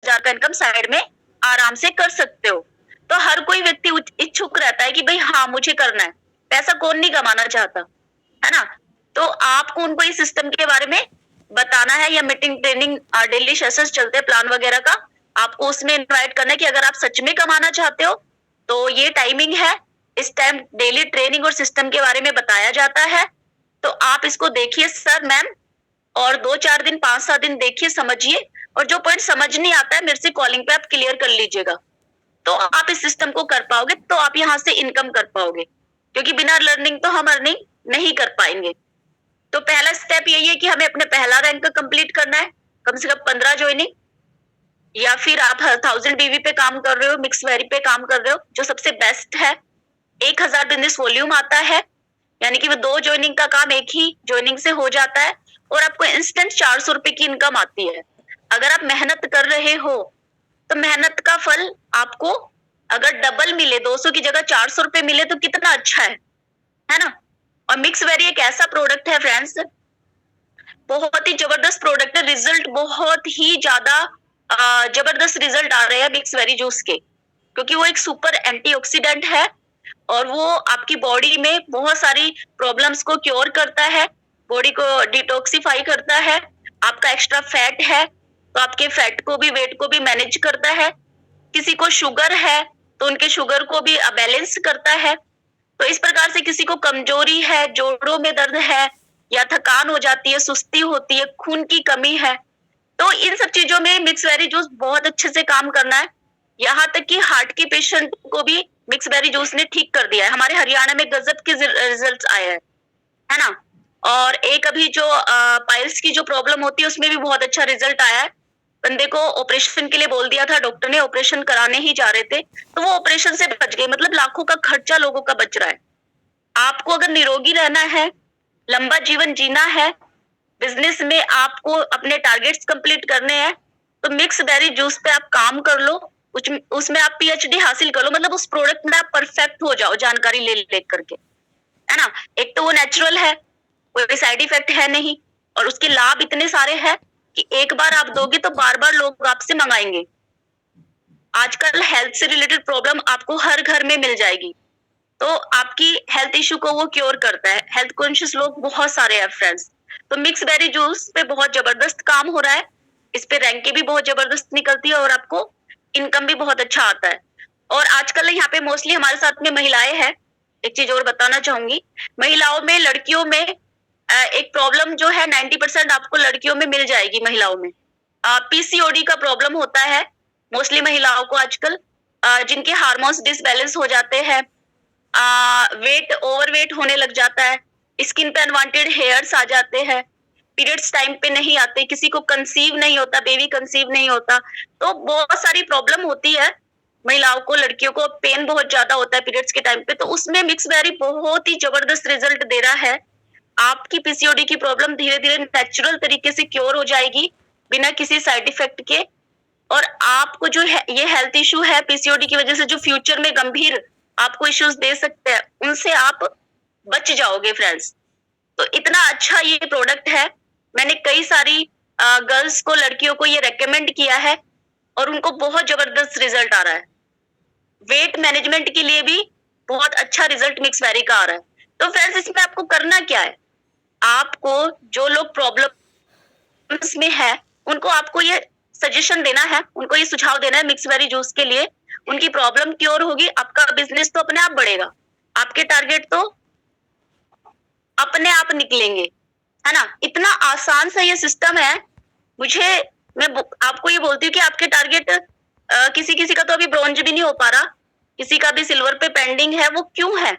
10,000 का income side में आराम से कर सकते हो। तो हर कोई व्यक्ति इच्छुक रहता है कि भाई हाँ मुझे करना है, पैसा कौन नहीं कमाना चाहता, है ना? तो आपको उनको इस सिस्टम के बारे में बताना है, या मीटिंग ट्रेनिंग डेली सेशंस चलते हैं प्लान वगैरह का, आपको उसमें इनवाइट करना है कि अगर आप सच में कमाना चाहते हो तो ये टाइमिंग है, इस टाइम डेली ट्रेनिंग और सिस्टम के बारे में बताया जाता है, तो आप इसको देखिए सर मैम, और 2-4 दिन 5-7 दिन देखिए, समझिए, और जो पॉइंट समझ नहीं आता है मेरे से कॉलिंग पे आप क्लियर कर लीजिएगा। तो आप इस सिस्टम को कर पाओगे, तो आप यहाँ से इनकम कर पाओगे, क्योंकि बिना लर्निंग तो हम अर्निंग नहीं कर पाएंगे। तो पहला स्टेप यही है कि हमें अपने पहला रैंक कंप्लीट करना है, कम से कम 15 ज्वाइनिंग, या फिर आप 1000 बीवी पे काम कर रहे हो, मिक्स वेरी पे काम कर रहे हो, जो सबसे बेस्ट है। 1000 बिजनेस वॉल्यूम आता है, यानी कि वो 2 ज्वाइनिंग का काम एक ही ज्वाइनिंग से हो जाता है, और आपको इंस्टेंट 400 रुपए की इनकम आती है। अगर आप मेहनत कर रहे हो तो मेहनत का फल आपको अगर डबल मिले, 200 की जगह 400 रुपए मिले, तो कितना अच्छा है ना? और मिक्स वेरी एक ऐसा प्रोडक्ट है फ्रेंड्स, बहुत ही जबरदस्त प्रोडक्ट है, रिजल्ट बहुत ही ज्यादा जबरदस्त रिजल्ट आ रहे हैं मिक्स वेरी जूस के, क्योंकि वो एक सुपर एंटीऑक्सीडेंट है, और वो आपकी बॉडी में बहुत सारी प्रॉब्लम्स को क्योर करता है, बॉडी को डिटॉक्सिफाई करता है। आपका एक्स्ट्रा फैट है तो आपके फैट को भी, वेट को भी मैनेज करता है। किसी को शुगर है तो उनके शुगर को भी बैलेंस करता है। तो इस प्रकार से किसी को कमजोरी है, जोड़ों में दर्द है, या थकान हो जाती है, सुस्ती होती है, खून की कमी है, तो इन सब चीजों में मिक्स वेरी जूस बहुत अच्छे से काम करना है। यहाँ तक कि हार्ट के पेशेंट को भी मिक्स बेरी जूस ने ठीक कर दिया है। हमारे हरियाणा में गजब के रिजल्ट्स आए हैं, है ना? और एक अभी जो पाइल्स की जो प्रॉब्लम होती है उसमें भी बहुत अच्छा रिजल्ट आया है। बंदे को ऑपरेशन के लिए बोल दिया था डॉक्टर ने, ऑपरेशन कराने ही जा रहे थे तो वो ऑपरेशन से बच गए। मतलब लाखों का खर्चा लोगों का बच रहा है। आपको अगर निरोगी रहना है, लंबा जीवन जीना है, बिजनेस में आपको अपने टारगेट्स कंप्लीट करने हैं, तो मिक्स बेरी जूस पे आप काम कर लो, उसमें आप पीएचडी हासिल कर लो, मतलब उस प्रोडक्ट में आप परफेक्ट हो जाओ जानकारी ले ले करके, है ना? एक तो वो नेचुरल है, कोई साइड इफेक्ट है नहीं, और उसके लाभ इतने सारे हैं कि एक बार आप दोगे तो बार बार लोग आपसे मंगाएंगे। आजकल हेल्थ से रिलेटेड प्रॉब्लम आपको हर घर में मिल जाएगी, तो आपकी हेल्थ इश्यू को वो क्योर करता है। हेल्थ कॉन्शियस लोग बहुत सारे हैं फ्रेंड्स, तो मिक्स बेरी जूस पे बहुत जबरदस्त काम हो रहा है। इस पे रैंकें भी बहुत जबरदस्त निकलती है और आपको इनकम भी बहुत अच्छा आता है। और आजकल यहाँ पे मोस्टली हमारे साथ में महिलाएं हैं। एक चीज और बताना चाहूंगी, महिलाओं में, लड़कियों में एक प्रॉब्लम जो है 90% आपको लड़कियों में मिल जाएगी। महिलाओं में पीसीओडी का प्रॉब्लम होता है मोस्टली महिलाओं को आजकल, जिनके हार्मोन्स डिसबैलेंस हो जाते हैं, वेट ओवरवेट होने लग जाता है, स्किन पे अनवांटेड हेयर्स आ जाते हैं, पीरियड्स टाइम पे नहीं आते, किसी को कंसीव नहीं होता, बेबी कंसीव नहीं होता, तो बहुत सारी प्रॉब्लम होती है महिलाओं को। लड़कियों को पेन बहुत ज्यादा होता है पीरियड्स के टाइम पे, तो उसमें मिक्स बेरी बहुत ही जबरदस्त रिजल्ट दे रहा है। आपकी पीसीओडी की प्रॉब्लम धीरे धीरे नेचुरल तरीके से क्योर हो जाएगी बिना किसी साइड इफेक्ट के। और आपको जो है ये हेल्थ इश्यू है पीसीओडी की वजह से, जो फ्यूचर में गंभीर आपको इश्यूज दे सकते हैं, उनसे आप बच जाओगे फ्रेंड्स। तो इतना अच्छा ये प्रोडक्ट है, मैंने कई सारी गर्ल्स को, लड़कियों को ये रेकमेंड किया है और उनको बहुत जबरदस्त रिजल्ट आ रहा है। वेट मैनेजमेंट के लिए भी बहुत अच्छा रिजल्ट मिक्स बेरी का आ रहा है। तो फ्रेंड्स इसमें आपको करना क्या है, आपको जो लोग प्रॉब्लम्स में है उनको आपको ये सजेशन देना है, उनको ये सुझाव देना है मिक्स बेरी जूस के लिए। उनकी प्रॉब्लम क्योर होगी, आपका बिजनेस तो अपने आप बढ़ेगा, आपके टारगेट तो अपने आप निकलेंगे, है ना? इतना आसान सा ये सिस्टम है। मैं आपको ये बोलती हूँ कि आपके टारगेट किसी किसी का तो अभी ब्रॉन्ज भी नहीं हो पा रहा, किसी का भी सिल्वर पे पेंडिंग है। वो क्यों है?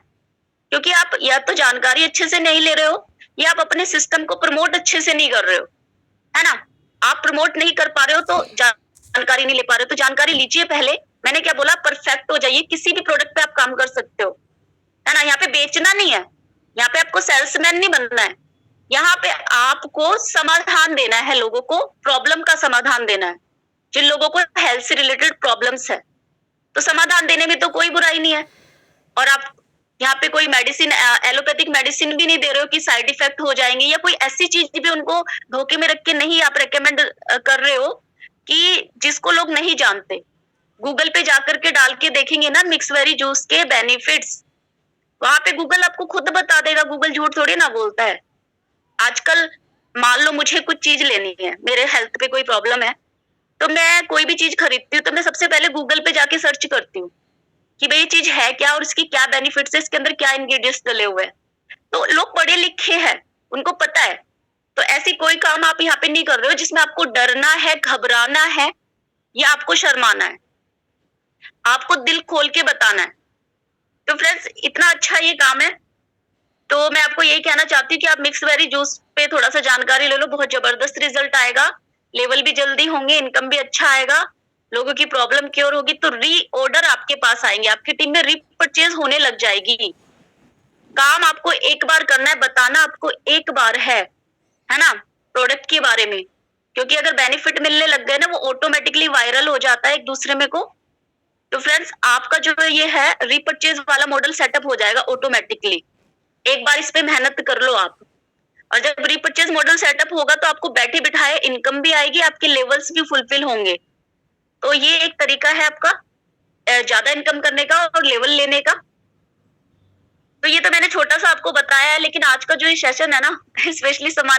क्योंकि आप या तो जानकारी अच्छे से नहीं ले रहे हो, या आप अपने सिस्टम को प्रमोट अच्छे से नहीं कर रहे हो, है ना? आप प्रमोट नहीं कर पा रहे हो तो जानकारी नहीं ले पा रहे हो, तो जानकारी लीजिए पहले। मैंने क्या बोला, परफेक्ट हो जाइए, किसी भी प्रोडक्ट पे आप काम कर सकते हो, है ना? यहाँ पे बेचना नहीं है, यहाँ पे आपको सेल्समैन नहीं बनना है, यहाँ पे आपको समाधान देना है, लोगों को प्रॉब्लम का समाधान देना है। जिन लोगों को हेल्थ से रिलेटेड प्रॉब्लम्स है, तो समाधान देने में तो कोई बुराई नहीं है। और आप यहाँ पे कोई मेडिसिन, एलोपैथिक मेडिसिन भी नहीं दे रहे हो कि साइड इफेक्ट हो जाएंगे, या कोई ऐसी चीज भी उनको धोखे में रख के नहीं आप रेकमेंड कर रहे हो कि जिसको लोग नहीं जानते, गूगल पे जाकर के डाल के देखेंगे ना मिक्स वेरी जूस के बेनिफिट्स, वहां पे गूगल आपको खुद बता देगा। गूगल झूठ थोड़ी ना बोलता है। आजकल मान लो मुझे कुछ चीज लेनी है, मेरे हेल्थ पे कोई प्रॉब्लम है, तो मैं कोई भी चीज खरीदती हूँ तो मैं सबसे पहले गूगल पे जाके सर्च करती हूँ कि भाई ये चीज है क्या और इसकी क्या बेनिफिट्स है, इसके अंदर क्या इंग्रेडिएंट्स डले हुए हैं। तो लोग पढ़े लिखे हैं, उनको पता है। तो ऐसी कोई काम आप यहाँ पे नहीं कर रहे हो जिसमें आपको डरना है, घबराना है या आपको शर्माना है। आपको दिल खोल के बताना है। तो फ्रेंड्स इतना अच्छा ये काम है। तो मैं आपको यही कहना चाहती हूँ कि आप मिक्स वेरी जूस पे थोड़ा सा जानकारी ले लो, बहुत जबरदस्त रिजल्ट आएगा, लेवल भी जल्दी होंगे, इनकम भी अच्छा आएगा, लोगों की प्रॉब्लम क्योर होगी, तो री ऑर्डर आपके पास आएंगे, आपकी टीम में रीपरचेज होने लग जाएगी। काम आपको एक बार करना है, बताना आपको एक बार है ना, प्रोडक्ट के बारे में। क्योंकि अगर बेनिफिट मिलने लग गए ना, वो ऑटोमेटिकली वायरल हो जाता है एक दूसरे में को। तो फ्रेंड्स आपका जो ये है रीपरचेज वाला मॉडल सेटअप हो जाएगा ऑटोमेटिकली। एक बार इस पे मेहनत कर लो आप, और जब रीपरचेज मॉडल सेटअप होगा तो आपको बैठे बिठाए इनकम भी आएगी, आपके लेवल्स भी फुलफिल होंगे। तो ये एक तरीका है आपका ज्यादा इनकम करने का और लेवल लेने का। तो ये तो मैंने छोटा सा आपको बताया है, लेकिन आज का जो ये सेशन है ना, स्पेशली सामान्य